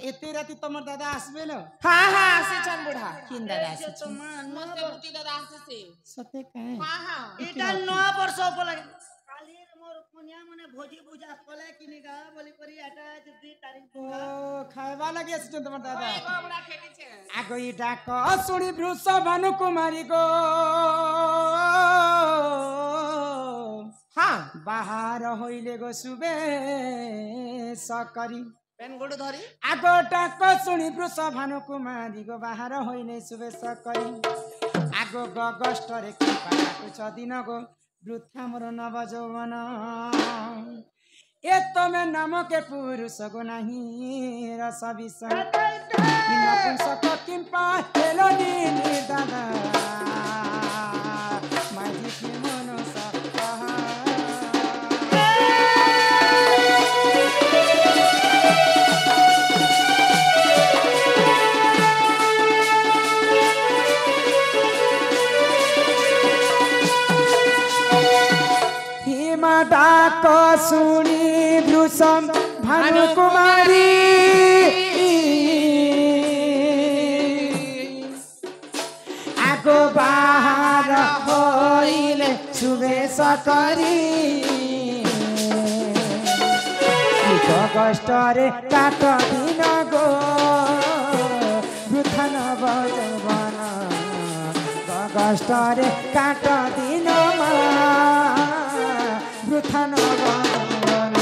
एते राती तमर दादा आसबे न हाँ हाँ आसे चन बुढ़ा किन दादा आसे मस्त बुटी दादा आसे से सते काहे हाँ हाँ इटा 9 वर्ष पले काली मोर पुनिया मने भोजी बुझा पले किनी गा बोली करी आटा 2 तारीख ओ खाइबा लगे आसे तमर दादा ओए गोबड़ा खेती छे आगो इ डाक सुनी वृष भानु कुमारी गो हाँ बाहर होइले गो सुबे सकरी पेन गोड़ धरी आगो डाक सुनी वृष भानु कुमारी गो बाहर होइले सुबे सकरी आगो गगस्ट रे कृपा दिन गो वृथा मोर नव यौवन ए तमे नाम के पुरुष गो नाही रस विष नपुंसक किंपा हेलो नी दादा माजी की मन सहा हिमा डाक सुनी वृषम भानु कुमारी आगो बाहर होइले सुबे सकरी कष्ट रे काट दिन गो वृथा नव यौवन कष्ट रे काट दिन वृथा नव यौवन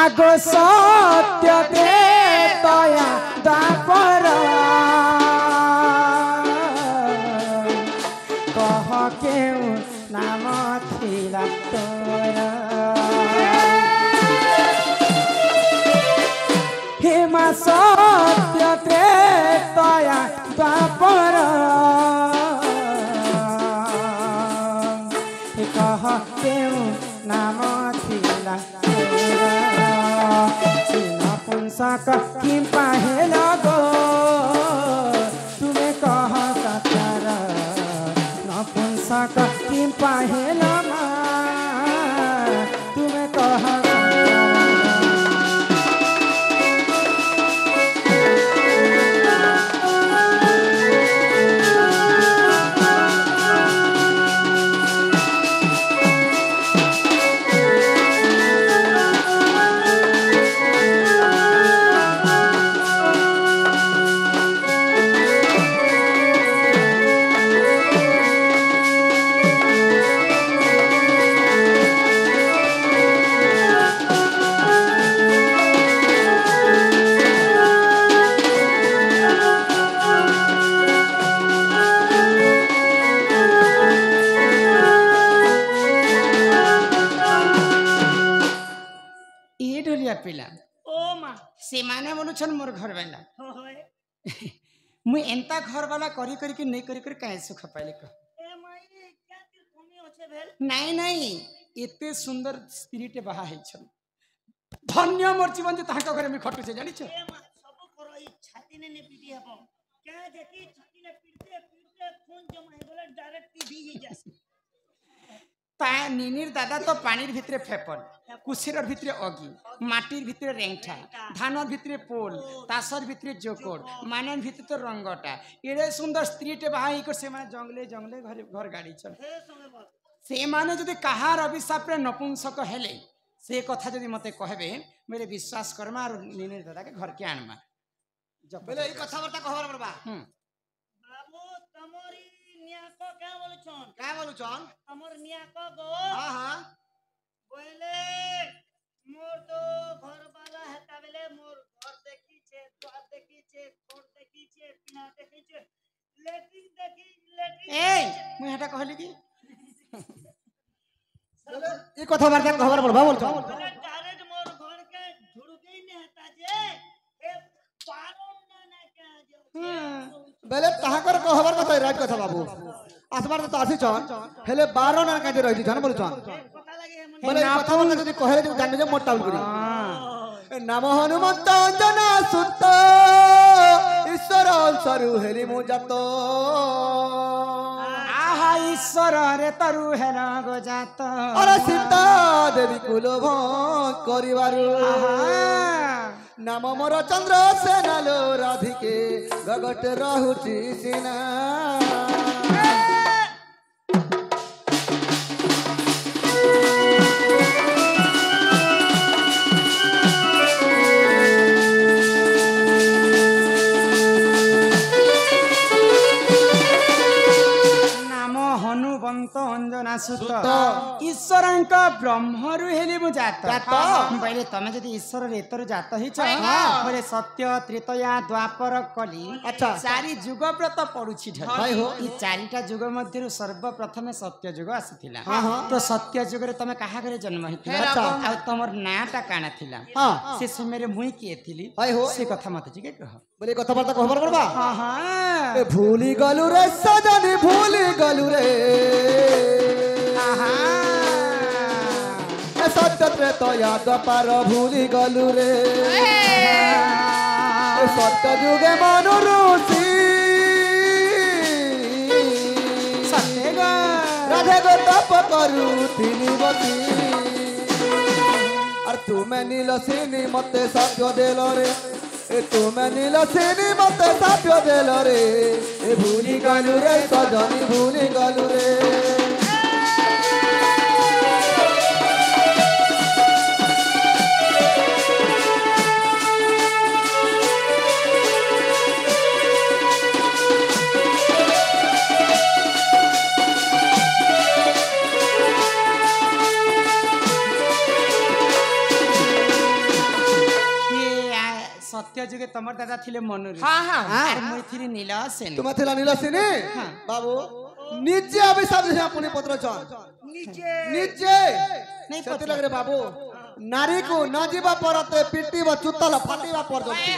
आगो सत्य त्रेतया द्वापर कह केउ नाम थिला तोर हेमा सत्य त्रेतया द्वापर कह केउ नाम थिला नपुंसक किंपा हेलो गो तुम्हें कह सतर नपुंसक किंपा हेलो तुम्हें कह पिला ओ मा से माने बोलुछन मोर घर वाला होय मु एंता घर वाला करी करी के नहीं करी करी काहे सुख पाइले क ए माई क्या तिर कमी होछे भेल नहीं नहीं एते सुंदर स्पिरिट बहा है छन धन्य मोर जीवन जे ताहा घरे में खटु छे जानि छ ए मा सब करो ई छाती ने पीटी हबो क्या देखी छाती ने पीटते पीटते खून जमा हे बोले डायरेक्ट टीवी ही जासी ता निनिर दादा तो पानीर भितरे फेपल कुसेरर भितरे अगी माटिर भितरे रेंगठा धानर भितरे पोल तासर भितरे जोकोड़ मानर भितरे तो रंगटा एड़े सुंदर स्त्रीटे बाहाई को से माने जंगले जंगले घर गाड़ी चल से माने जदि कहार अभिशाप रे नपुंसक हेले से कथा जदि मते कहबे मेरे विश्वास करमा और निनिर दादा के घर के आनमा जब बोले ई कथा बर्ता कहबर बरबा बाबू तमरी नियाको क्या बोलुछन हमर नियाको गो हां हां बोले मोर तो घर वाला हेता बेले मोर घर देखी छे द्वार देखी छे खोर देखी छे पिना देखी छे लेटिंग देखी लेटिंग ए मु हेटा कहली की ई कथा बर्ता कहबर बरबा बोलछन डायरेक्ट मोर घर के झुड़के ही नहीं हेता जे ए पारो ना ना क्या जो বেলে তাহাকর কহবার কথা রাইট কথা বাবু আসবার তো আসিছন হেলে 12 না কাজে রইছি জান বলছন কথা লাগে এমন বলে এই কথা বলতে যদি কহে যদি জানবে যে মোটা করি নাম হনুমন্ত অঞ্জন সুত ঈশ্বর সরু হেরি মু জাত আহা ঈশ্বর রে তরু হেন গজাত আরে সীতা দেবী কুলভ করিবারু নাম মোর চন্দ্র সেনালো রাধিকে গগট রহুচি সিনা নাম হনুবন্ত অঞ্জনা সুত ঈশ্বরଙ୍କ ব্রহ্মরু হেলি মু জাত বলে তুমি যদি ঈশ্বর এতর জাত হইছ বলে সত্য ত্রেতয়া দ্বাপর কলি আচ্ছা। চারি যুগ ব্রত পড়ুছি ভাই হো। এই চারিটা যুগ মধ্যে সর্বপ্রথমে সত্য যুগ আসিছিলা হ্যাঁ, হ্যাঁ। তো সত্য যুগরে তুমি কাহা ঘরে জন্ম হইছিলা আচ্ছা। আর তোমার নাটা কানা থিলা হ্যাঁ সে সময় মুই কিয়ে থিলি ভাই হো। সে কথা মতে টিকে কহ বলে কথাবার্তা কহবার করবা হ্যাঁ হ্যাঁ এ ভুলি গলু রে সজনি ভুলি গলু রে আহা এ সত্য ত্রেতয়া দ্বাপর ভুলি গলু রে এ সত্য যুগে মনু ঋষি সত্যে গো রাধে গো তপ করু তিনি বসি আর তুমি নীলসিনী মতে সাপ্য দেল রে এ তুমি নীলসিনী মতে সাপ্য দেল রে এ ভুলি গলু রে সজনি ভুলি গলু রে সত্য যুগে তোমার দাদা ছিলে মনুর হ্যাঁ, হ্যাঁ। আর মুই থিলি নীল সেন তোমার ଥିଲା নীলসিনী বাবু নিজে অভিশাপ দিছে আপনি পত্র চন নিচে নিজে নেই সেতি পত্র। লাগরে বাবু নারীକୁ ন ଯିବା ପରତେ ପିଟିବ ଚୁତଲ ଫାଟିବା ପର୍ଯ୍ୟନ୍ତ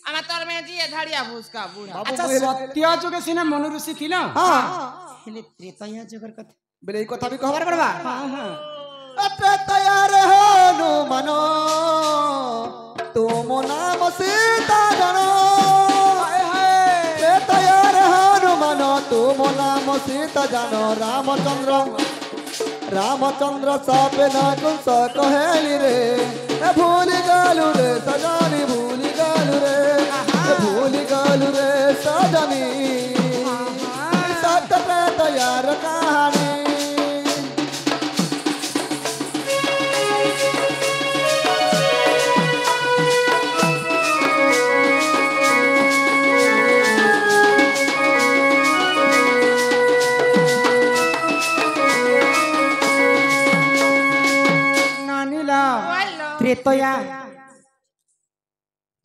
আমার তোর মেয়ে দিয়ে ধাড়িয়া ভুসকা বুড়া বাবু আচ্ছা কহিলা সত্য যুগে সিনা মনু ঋষি ছিল হ্যাঁ হেলে ত্রেতয়া যুগের কথা বেলে এই কথা ବି কহবার পড়বা হ্যাঁ হ্যাঁ এতে তৈয়ার হনুমান তুম নাম সীতা জন এতে তৈয়ার হনুমান তুম নাম সীতা জন রামচন্দ্র সাপে না কুংস কহেলি রে এ ভুলি গলু রে সজনি ভুলি গলু রে এ ভুলি গলু রে সজনি সত্য তৈয়ার কাহানি নানিলা ত্রেতয়া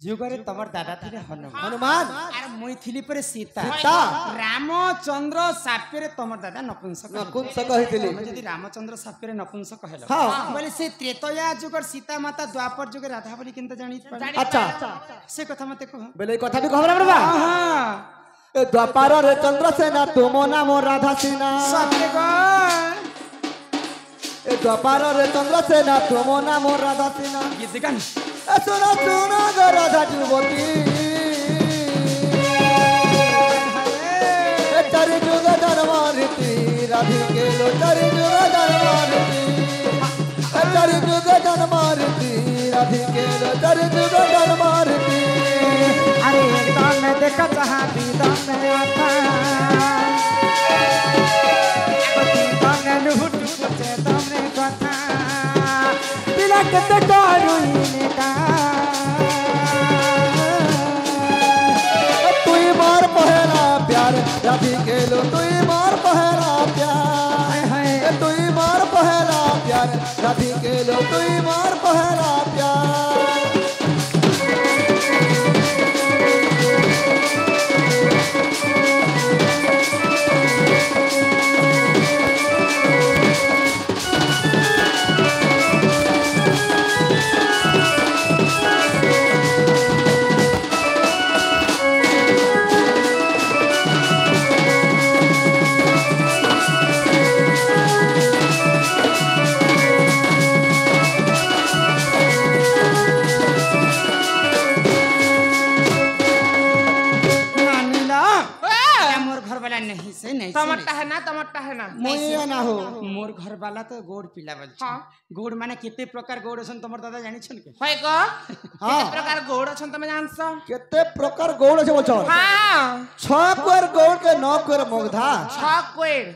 যুগরে তোমার দাদা থিলে হনুমান হনুমান আর মুই থিলি পরে সীতা সীতা। রামচন্দ্র সাপেরে তোমার দাদা নপুংসক নপুংসক হইতিলি তুমি যদি রামচন্দ্র সাপেরে নপুংসক হেল হ্যাঁ। বলে সে ত্রেতয়া যুগর সীতা মাতা দ্বাপর যুগে রাধা বলি কিন্তু জানি আচ্ছা সে কথা মতে কহ বেলে এই কথা ବି কহবার পড়বা হ্যাঁ এ দ্বাপারে চন্দ্রসেনা তুম নাম রাধা সিনা সত্যি গো এ দ্বাপারে চন্দ্রসেনা তুম নাম রাধা সিনা গীত গান এ শোনা শোনা গো রাধা যুবতী এ চারি যুগ জন্ম রীতি রাধিকে লো চারি যুগ জন্ম রীতি এ চারি যুগ জন্ম রীতি রাধিকে লো চারি যুগ জন্ম রীতি আরে একদম দেখা চাহাতি দম আতা দম নুহুটু পচে দমরে কথা তিলক তে করুইনে কা তুই মার পহলা প্যার রাধিকে লো তুই মার পহলা প্যার তুই মার পহলা প্যার রাধিকে লো তুই মার পহলা প্যার नहीं से नहीं तमरटा है ना तमरटा है ना मुई ना हो मोर घर वाला तो गोड़ पिला बोल हाँ। गोड़ माने केते प्रकार गोड़ असन तमर दादा जानि छन के होय गो हाँ। केते प्रकार गोड़ अछन तमे जानसो केते प्रकार गौड़ আছে বলছো हां 6 कोर गौड़ के 9 कोर मगधा छ कोएर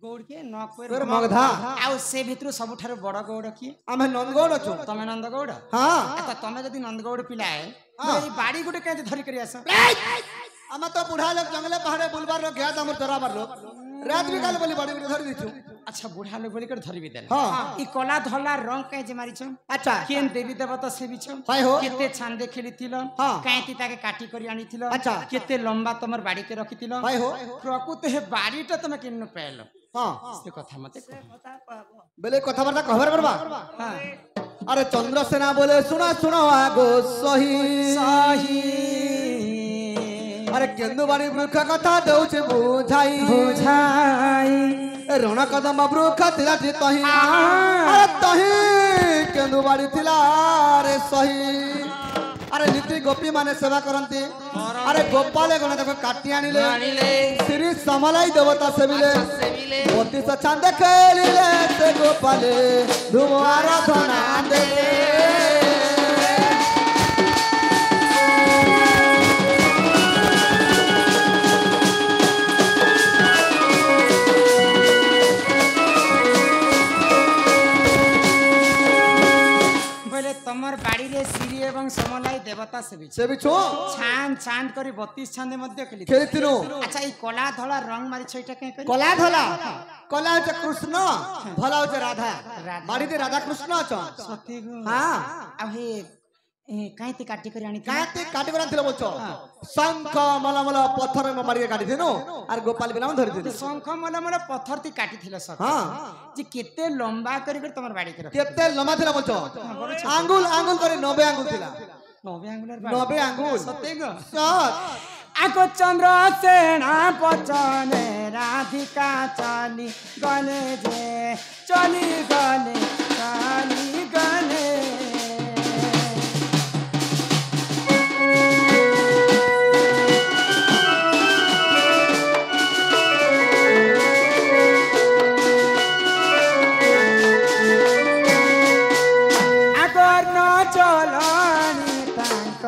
गोड़ के न कोर मगधा आउ से भितरु सबठारो बड़ गोड़ की आमे नंदगौड़ अछु तमे नंद गोड़ हां तो तमे जदी नंद गोड़ पिलाए हाँ। ई बाड़ी गुटे के धरि करी आस आमे तो बुढ़ा लोग जंगले पहाड़े बुलबार लोग गया हमर तराबर लोग रात भी काल बोली बड़ी बड़ी धरि दिछु अच्छा बुढ़ा लोग बोली कर धरि भी देले हाँ। ई कला धला रंग के जे मारी छ अच्छा केन देवी देवता से भी छ हाय हो केते छांदे खेलिथिलो हाँ। कांती ताके काटी करी आनिथिलो अच्छा। केते लंबा तमर बाड़ी के रखिथिलो हाय हो प्रकृत हे बाड़ीटा तमे किन्न पेलो हां से कथा मते से কথা कहबো बेले कथा बार्ता कहबर करबा हां अरे चंद्रसेना बोले सुना सुनो आगो सही सही अरे केंदुबाड़ी वृक्ष कथा दउछे बुझाई बुझाई रण कदम वृक्ष थिला जे तही अरे तही केंदुबाड़ी थिला रे सही अरे नीति गोपी माने सेवा करंती अरे गोपाले गण देखो काटी आनिले श्री समलाई देवता सेविले पति सचान देखलिले से गोपाले धूम आराधना दे बोले तमर बाड़ी रे श्री एवं समलाई देवता से भी से भी छो छान छान करी 32 छांदे मध्य खेली खेलतिनो अच्छा ई कला धला रंग मारी छैटा के करी कला धला कला होचे कृष्ण धला होचे राधा बाड़ी दे राधा कृष्ण अछ सती गो हां अब हे कांती काटी करी आनी काते काटे गरान थिलो बोलछो शंख मलमल पत्थर में मारी के काटी थिनो आर गोपाल बिना धरि तो थिनो शंख मला मला पत्थर ती काटी थिला सर हां जे केते लंबा करी कर तमर बाड़ी के रख केते लम्बा थिला बोलछो आंगुल आंगुल करे 90 आंगुल थिला 90 अंगुलर 90 आंगुल सते गो सत आको चंद्र सेना पचने राधिका चली गले जे चली गले आगर न चलनी तांक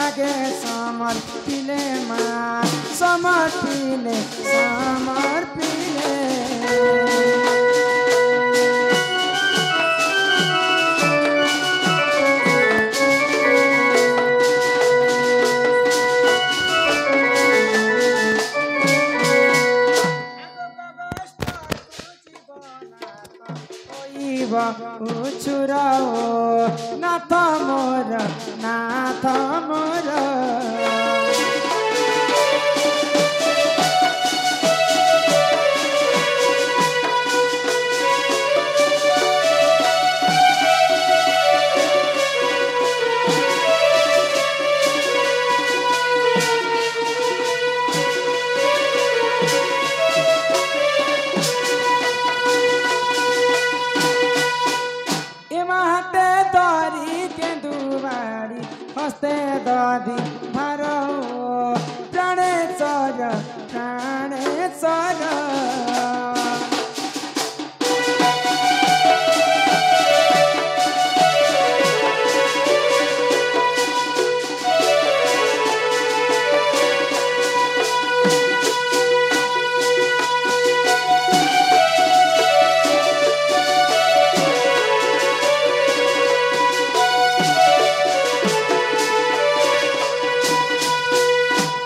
आगे समर्पिले समर्पिले उछुराओ नाथ मोर एमाते दरी के दुबारी हस्ते दधी मारो प्राणेश्वर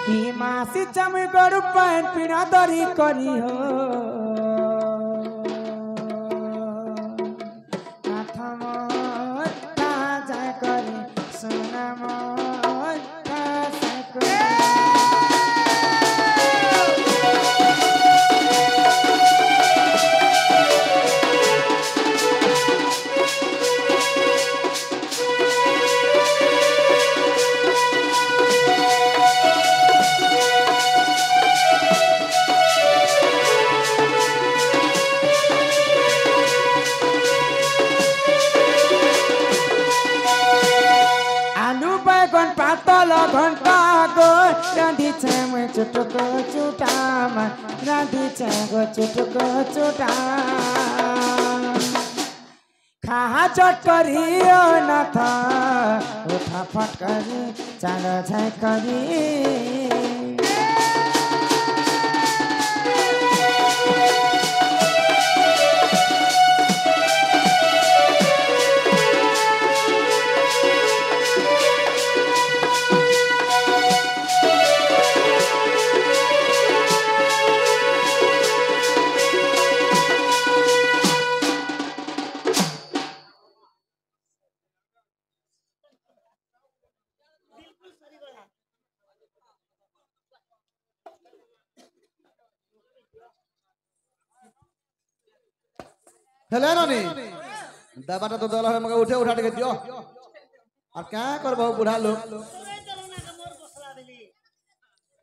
हिमासी चम गरु पैन पीड़ा दरी करी हो नाथ मोर ताजा करी सुना मोर ताजा करी घंटा गो रांधी छे मुझ चुटको चुटा राधी चागो चुटको चुटा खा चट करियो न था उठा फट करी चालो झाई करी बिल्कुल सही बोला हेले नानी दबाटा तो दल है मगर उठे उठा के दियो और क्या कर बाबू बुढ़ा लोग तोरे चलो ना के मोर बसला देली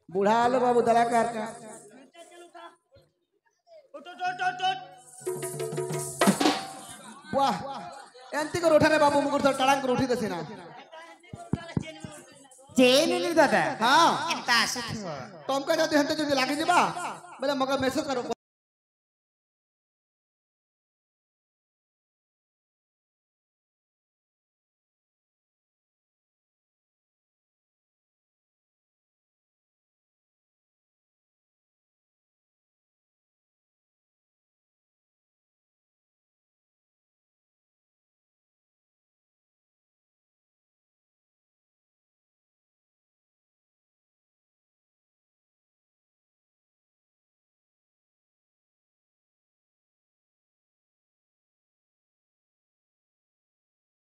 बुढ़ा लोग बाबू दला कर का चल उठा उठ उठ उठ उठ वाह एंती कर उठाने बाबू मुकुर तो टड़ांग कर उठी देसी ना चेन नीर दादा हां एंता आसुथिबो टमका जदी हंते जदी लागी दिबा बोले मगर मैसेज करो